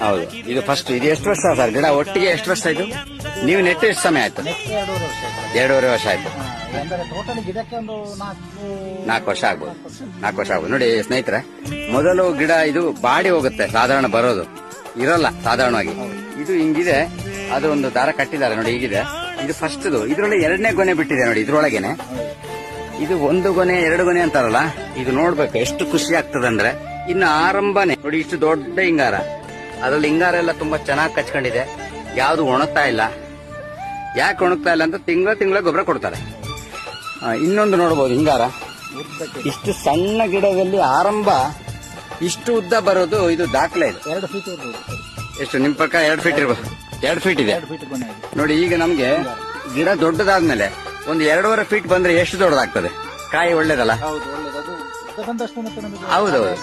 ಹೌದು, ಇದು ಫಸ್ಟ್. ಇದು ಎಷ್ಟು ವರ್ಷ ಸರ್ ಗಿಡ ಒಟ್ಟಿಗೆ ಎಷ್ಟು ವರ್ಷ ಆಯ್ತು? ನೀವು ನೆಟ್ಟು ಎಷ್ಟು ಸಮಯ ಆಯ್ತು? ನೆಕ್ಸ್ಟ್ 2.5 ವರ್ಷ ಆಯ್ತು. 2.5 ವರ್ಷ ಆಯ್ತು. ಅಂದ್ರೆ ಟೋಟಲ್ ಗಿಡಕ್ಕೆ ಒಂದು 4 ವರ್ಷ ಆಗ್ಬೋದು. 4 ವರ್ಷ ಆಗ್ಬೋದು. ನೋಡಿ ಸ್ನೇಹಿತರೆ, ಮೊದಲು ಗಿಡ ಇದು ಬಾಡಿ ಹೋಗುತ್ತೆ, ಸಾಧಾರಣ ಬರೋದು ಇರಲ್ಲ ಸಾಧಾರಣವಾಗಿ. ಇದು ಹಿಂಗಿದೆ, ಅದು ಒಂದು ದಾರ ಕಟ್ಟಿದ್ದಾರೆ ನೋಡಿ, ಹೀಗಿದೆ. ಇದು ಫಸ್ಟ್. ಇದ್ರೊಳಗೆ 2ನೇ ಗೊನೆ ಬಿಟ್ಟಿದೆ ನೋಡಿ, ಇದ್ರೊಳಗೇನೆ. ಇದು 1 ಗೊನೆ 2 ಗೊನೆ ಅಂತಾರಲ್ಲ, ಇದು ನೋಡ್ಬೇಕು ಎಷ್ಟು ಖುಷಿ ಆಗ್ತದೆ ಅಂದ್ರೆ. ಇನ್ನು ಆರಂಭನೆ ನೋಡಿ, ಇಷ್ಟು ದೊಡ್ಡ ಹಿಂಗಾರ, ಅದ್ರಲ್ಲಿ ಹಿಂಗಾರ ಎಲ್ಲ ತುಂಬಾ ಚೆನ್ನಾಗಿ ಕಚ್ಕೊಂಡಿದೆ, ಯಾವ್ದು ಒಣಗ್ತಾ ಇಲ್ಲ. ಯಾಕೆ ಒಣಗ್ತಾ ಇಲ್ಲ ಅಂತ ತಿಂಗಳ ಗೊಬ್ಬರ ಕೊಡ್ತಾರೆ. ಇನ್ನೊಂದು ನೋಡ್ಬೋದು ಹಿಂಗಾರ, ಇಷ್ಟು ಸಣ್ಣ ಗಿಡದಲ್ಲಿ ಆರಂಭ ಇಷ್ಟು ಉದ್ದ ಬರೋದು ಇದು ದಾಖಲೆ. ಇದು 2 ಫೀಟ್ ಇರ್ಬೋದು. ಎಷ್ಟು ನಿಮ್ ಪ್ರಕಾರ? 2 ಫೀಟ್ ಇರ್ಬೋದು. 2 ಫೀಟ್ ಇದೆ 2 ಫೀಟ್ ಗೊನೆ ಇದೆ. ನೋಡಿ. ಈಗ ನಮ್ಗೆ ಗಿಡ ದೊಡ್ಡದಾದ್ಮೇಲೆ ಒಂದು 2.5 ಫೀಟ್ ಬಂದ್ರೆ ಎಷ್ಟು ದೊಡ್ಡದಾಗ್ತದೆ? ಕಾಯಿ ಒಳ್ಳೇದಲ್ಲ? ಹೌದು, ಒಳ್ಳೇದು. ಅದು ಉದ್ದ ಬಂದಷ್ಟು ಮತ್ತೆ ನಮಗೆ ಹೌದೌದು.